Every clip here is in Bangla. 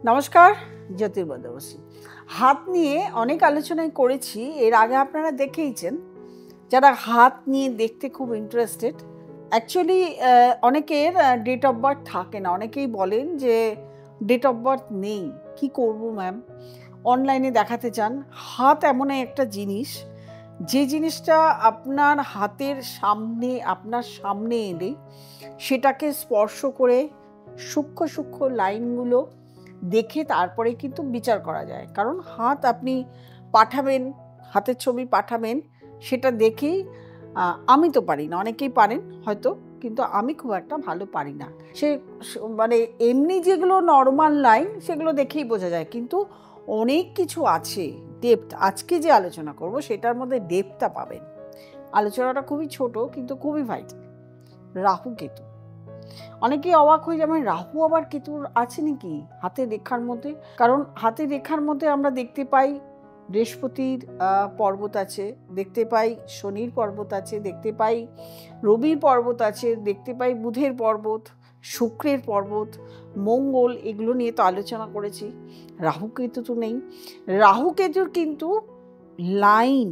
নমস্কার, জ্যোতির্ময় বসু। হাত নিয়ে অনেক আলোচনাই করেছি, এর আগে আপনারা দেখেইছেন। যারা হাত নিয়ে দেখতে খুব ইন্টারেস্টেড, অ্যাকচুয়ালি অনেকের ডেট অফ বার্থ থাকে না। অনেকেই বলেন যে ডেট অফ বার্থ নেই, কি করব ম্যাম, অনলাইনে দেখাতে চান। হাত এমন একটা জিনিস, যে জিনিসটা আপনার হাতের সামনে, আপনার সামনে এলে সেটাকে স্পর্শ করে সূক্ষ্ম সূক্ষ্ম লাইনগুলো দেখে তারপরে কিন্তু বিচার করা যায়। কারণ হাত আপনি পাঠাবেন, হাতের ছবি পাঠাবেন, সেটা দেখেই আমি তো পারি না, অনেকেই পারেন হয়তো, কিন্তু আমি খুব একটা ভালো পারি না। সে মানে এমনি যেগুলো নর্মাল লাইন সেগুলো দেখেই বোঝা যায়, কিন্তু অনেক কিছু আছে, ডেপথ। আজকে যে আলোচনা করব সেটার মধ্যে ডেপথটা পাবেন। আলোচনাটা খুবই ছোট কিন্তু খুবই ভাইটাল। রাহু কেতু, অনেকেই অবাক হয়ে যাবেন, রাহু আবার কেতুর আছে নাকি হাতের রেখার মধ্যে? কারণ হাতের রেখার মধ্যে আমরা দেখতে পাই বৃহস্পতির পর্বত আছে, দেখতে পাই শনির পর্বত আছে, দেখতে পাই রবির পর্বত আছে, দেখতে পাই বুধের পর্বত, শুক্রের পর্বত, মঙ্গল, এগুলো নিয়ে তো আলোচনা করেছি। রাহু কেতু তো নেই। রাহু কেতুর কিন্তু লাইন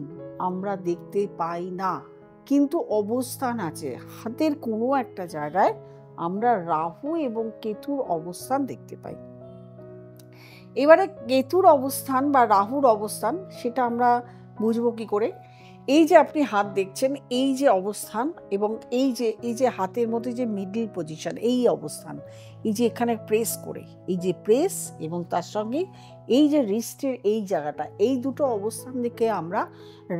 আমরা দেখতে পাই না, কিন্তু অবস্থান আছে। হাতের কোনো একটা জায়গায় আমরা রাহু এবং কেতুর অবস্থান দেখতে পাই। এবারে কেতুর অবস্থান বা রাহুর অবস্থান সেটা আমরা বুঝবো কি করে? এই যে আপনি হাত দেখছেন, এই যে অবস্থান, এবং এই যে হাতের মধ্যে যে মিডল পজিশন, এই অবস্থান, এই যে এখানে প্রেস করে, এই যে প্রেস এবং তার সঙ্গে এই যে রিস্টের এই জায়গাটা, এই দুটো অবস্থান দেখে আমরা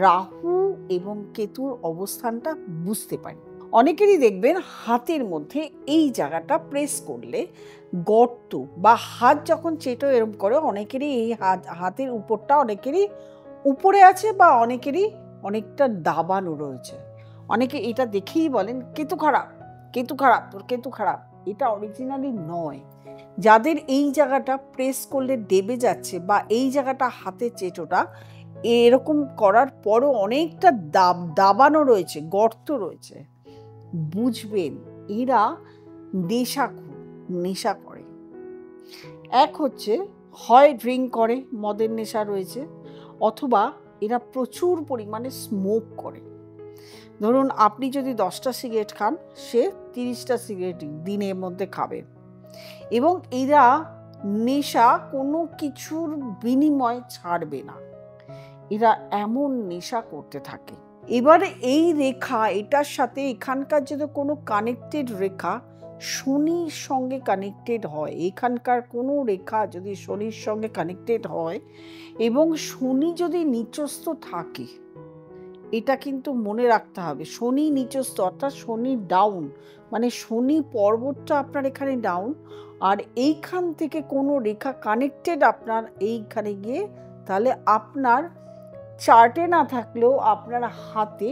রাহু এবং কেতুর অবস্থানটা বুঝতে পারি। অনেকেরই দেখবেন হাতের মধ্যে এই জায়গাটা প্রেস করলে গর্ত, বা হাত যখন চেটো এরম করে, অনেকেরই এই হাতের উপরটা অনেকেরই উপরে আছে, বা অনেকেরই অনেকটা দাবানো রয়েছে। অনেকে এটা দেখেই বলেন কেতু খারাপ, কেতু খারাপ, তোর কেতু খারাপ। এটা অরিজিনালি নয়। যাদের এই জায়গাটা প্রেস করলে দেবে যাচ্ছে, বা এই জায়গাটা হাতের চেটোটা এরকম করার পরও অনেকটা দাবানো রয়েছে, গর্ত রয়েছে, বুঝবেন এরা নেশা করে। এক হচ্ছে হয় ড্রিঙ্ক করে, মদের নেশা রয়েছে, অথবা এরা প্রচুর পরিমাণে স্মোক করে। ধরুন আপনি যদি 10টা সিগারেট খান, সে 30টা সিগারেট দিনের মধ্যে খাবে, এবং এরা নেশা কোনো কিছুর বিনিময়ে ছাড়বে না। এরা এমন নেশা করতে থাকে। এবারে এই রেখা, এটার সাথে এখানকার যদি কোনো কানেক্টেড রেখা শনির সঙ্গে কানেক্টেড হয়, এখানকার কোনো রেখা যদি শনির সঙ্গে কানেক্টেড হয়, এবং শনি যদি নিচস্থ থাকে, এটা কিন্তু মনে রাখতে হবে। শনি নিচস্থ অর্থাৎ শনি ডাউন, মানে শনি পর্বতটা আপনার এখানে ডাউন, আর এইখান থেকে কোনো রেখা কানেক্টেড আপনার এইখানে গিয়ে, তাহলে আপনার চার্টে না থাকলেও আপনার হাতে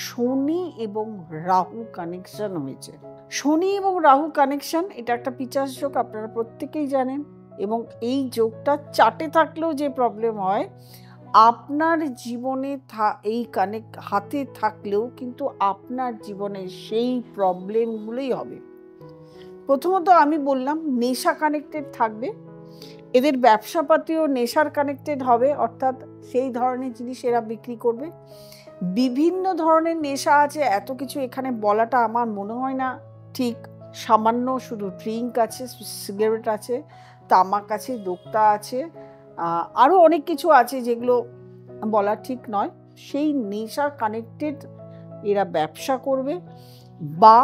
শনি এবং রাহু কানেকশন হয়েছে। শনি এবং রাহু কানেকশন, এটা একটা পিচাস যোগ, আপনারা প্রত্যেকেই জানেন। এবং এই যোগটা চার্টে থাকলেও যে প্রবলেম হয়, আপনার জীবনে এই হাতে থাকলেও কিন্তু আপনার জীবনে সেই প্রবলেমগুলোই হবে। প্রথমত আমি বললাম নেশা কানেক্টেড থাকবে, এদের ব্যবসাপাতিও নেশার কানেক্টেড হবে, অর্থাৎ সেই ধরনের জিনিস এরা বিক্রি করবে। বিভিন্ন ধরনের নেশা আছে, এত কিছু এখানে বলাটা আমার মনে হয় না ঠিক। সামান্য শুধু ড্রিঙ্ক আছে, সিগারেট আছে, তামাক আছে, দোক্তা আছে, আরও অনেক কিছু আছে যেগুলো বলা ঠিক নয়। সেই নেশা কানেক্টেড এরা ব্যবসা করবে, বা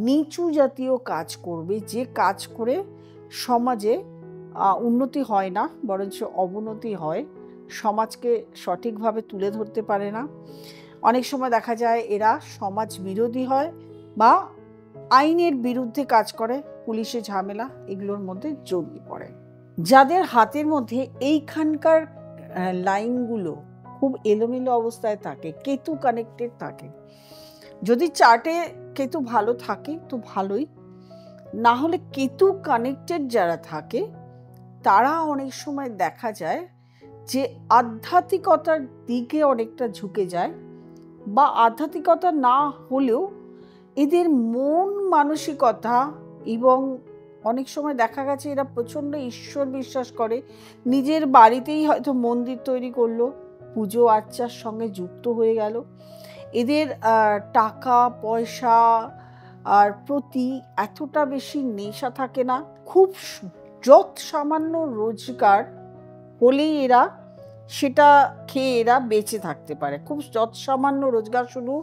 নিচু জাতীয় কাজ করবে, যে কাজ করে সমাজে উন্নতি হয় না, বরঞ্চ অবনতি হয়, সমাজকে সঠিকভাবে তুলে ধরতে পারে না। অনেক সময় দেখা যায় এরা সমাজ বিরোধী হয়, বা আইনের বিরুদ্ধে কাজ করে, পুলিশে ঝামেলা, এগুলোর মধ্যে জড়িয়ে পড়ে। যাদের হাতের মধ্যে এইখানকার লাইনগুলো খুব এলোমেলো অবস্থায় থাকে, কেতু কানেক্টেড থাকে, যদি চার্টে কেতু ভালো থাকে তো ভালোই, না হলে কেতু কানেক্টেড যারা থাকে তারা অনেক সময় দেখা যায় যে আধ্যাত্মিকতার দিকে অনেকটা ঝুঁকে যায়, বা আধ্যাত্মিকতা না হলেও এদের মন মানসিকতা এবং অনেক সময় দেখা গেছে এরা প্রচণ্ড ঈশ্বর বিশ্বাস করে, নিজের বাড়িতেই হয়তো মন্দির তৈরি করলো, পুজো আর্চার সঙ্গে যুক্ত হয়ে গেল। এদের টাকা পয়সা আর প্রতি এতটা বেশি নেশা থাকে না, খুব যত সামান্য রোজগার হলেই এরা সেটা খেয়ে এরা বেঁচে থাকতে পারে। খুব যত সামান্য রোজগার, শুধু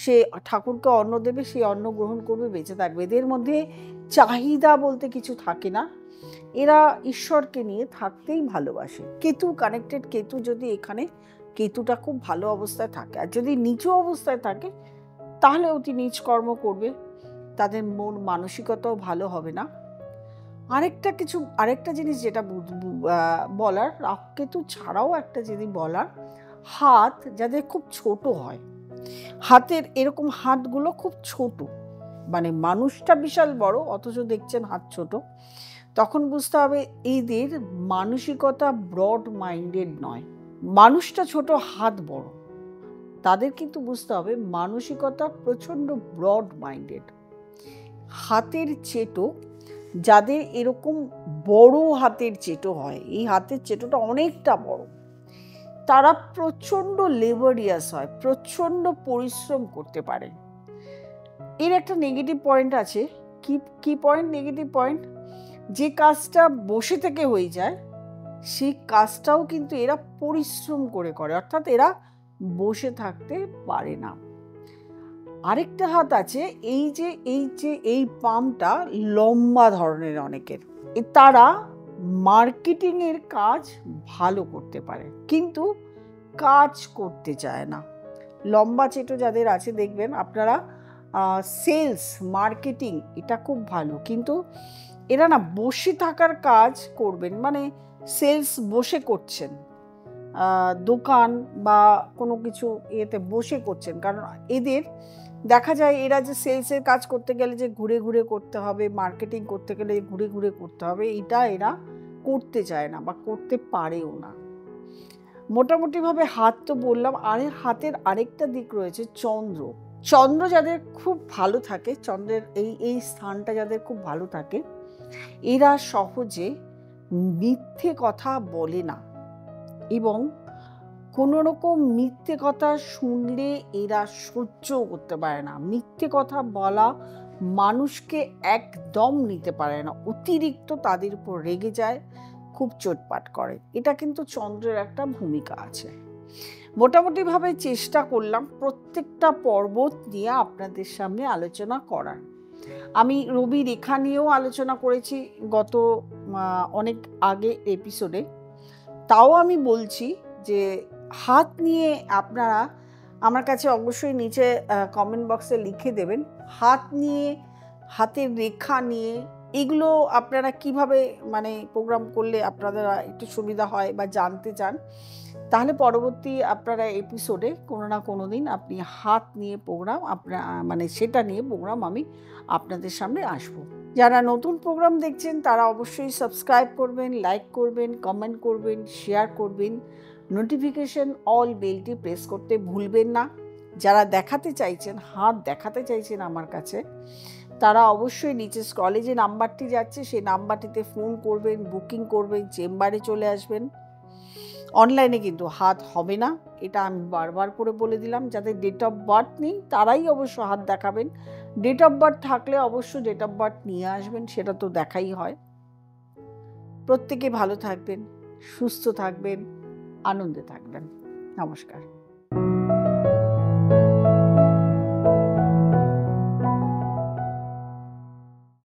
সে ঠাকুরকে অন্ন দেবে, সেই অন্ন গ্রহণ করবে, বেঁচে থাকবে। এদের মধ্যে চাহিদা বলতে কিছু থাকে না, এরা ঈশ্বরকে নিয়ে থাকতেই ভালোবাসে। কেতু কানেক্টেড, কেতু যদি এখানে, কেতুটা খুব ভালো অবস্থায় থাকে, আর যদি নিচু অবস্থায় থাকে তাহলে অতি নীচ কর্ম করবে, তাদের মন মানসিকতাও ভালো হবে না। আরেকটা জিনিস যেটা বলার, রাহু কেতু ছাড়াও একটা জিনিস বলার, হাত যাদের খুব ছোট হয়, হাতের এরকম হাতগুলো খুব ছোট, মানে মানুষটা বিশাল বড় অথচ দেখছেন হাত ছোট, তখন বুঝতে হবে এদের মানসিকতা ব্রড মাইন্ডেড নয়। মানুষটা ছোট, হাত বড়, তাদের কিন্তু বুঝতে হবে মানসিকতা প্রচণ্ড ব্রড মাইন্ডেড। হাতের চেটো যাদের এরকম বড় হাতের চেটো হয়, এই হাতের চেটোটা অনেকটা বড়, তারা প্রচণ্ড লেবারিয়াস হয়, প্রচণ্ড পরিশ্রম করতে পারে। এর একটা নেগেটিভ পয়েন্ট আছে। কি পয়েন্ট? নেগেটিভ পয়েন্ট, যে কাজটা বসে থেকে হয়ে যায় সেই কাজটাও কিন্তু এরা পরিশ্রম করে করে, অর্থাৎ এরা বসে থাকতে পারে না। আরেকটা হাত আছে, এই পামটা লম্বা ধরনের অনেকের, তারা মার্কেটিংয়ের কাজ ভালো করতে পারে কিন্তু কাজ করতে চায় না। লম্বা চেটো যাদের আছে দেখবেন আপনারা, সেলস মার্কেটিং এটা খুব ভালো, কিন্তু এরা না বসে থাকার কাজ করবেন, মানে সেলস বসে করছেন, দোকান বা কোনো কিছু ইয়েতে বসে করছেন, কারণ এদের দেখা যায় এরা যে সেলসের কাজ করতে গেলে যে ঘুরে ঘুরে করতে হবে, মার্কেটিং করতে গেলে ঘুরে ঘুরে করতে হবে, এটা এরা করতে চায় না বা করতে পারেও না। মোটামুটিভাবে হাত তো বললাম, হাতের আরেকটা দিক রয়েছে চন্দ্র যাদের খুব ভালো থাকে, চন্দ্রের এই স্থানটা যাদের খুব ভালো থাকে, এরা সহজে মিথ্যে কথা বলে না, এবং কোনো রকম মিথ্যে কথা শুনলে এরা সহ্য করতে পারে না। মিথ্যে কথা বলা মানুষকে একদম নিতে পারে না, অতিরিক্ত তাদের উপর রেগে যায়, খুব চোটপাট করে। এটা কিন্তু চন্দ্রের একটা ভূমিকা আছে। মোটামুটিভাবে চেষ্টা করলাম প্রত্যেকটা পর্বত নিয়ে আপনাদের সামনে আলোচনা করার। আমি রবি রেখা নিয়েও আলোচনা করেছি গত অনেক আগে এপিসোডে, তাও আমি বলছি যে হাত নিয়ে আপনারা আমার কাছে অবশ্যই নিচে কমেন্ট বক্সে লিখে দেবেন, হাত নিয়ে, হাতের রেখা নিয়ে, এগুলো আপনারা কিভাবে মানে প্রোগ্রাম করলে আপনাদের একটু সুবিধা হয় বা জানতে চান, তাহলে পরবর্তী আপনারা এপিসোডে কোনো না কোনো দিন আপনি হাত নিয়ে প্রোগ্রাম মানে সেটা নিয়ে প্রোগ্রাম আমি আপনাদের সামনে আসব। যারা নতুন প্রোগ্রাম দেখছেন তারা অবশ্যই সাবস্ক্রাইব করবেন, লাইক করবেন, কমেন্ট করবেন, শেয়ার করবেন, নোটিফিকেশন অল বেলটি প্রেস করতে ভুলবেন না। যারা হাত দেখাতে চাইছেন আমার কাছে, তারা অবশ্যই নিচে স্ক্রলে যে নাম্বারটি যাচ্ছে সেই নাম্বারটিতে ফোন করবেন, বুকিং করবেন, চেম্বারে চলে আসবেন। অনলাইনে কিন্তু হাত হবে না, এটা আমি বারবার করে বলে দিলাম। যাদের ডেট অফ বার্থ নেই তারাই অবশ্য হাত দেখাবেন, ডেট অফ বার্থ থাকলে অবশ্য ডেট অফ বার্থ নিয়ে আসবেন, সেটা তো দেখাই হয়। প্রত্যেকে ভালো থাকবেন, সুস্থ থাকবেন, আনন্দে থাকবেন। নমস্কার।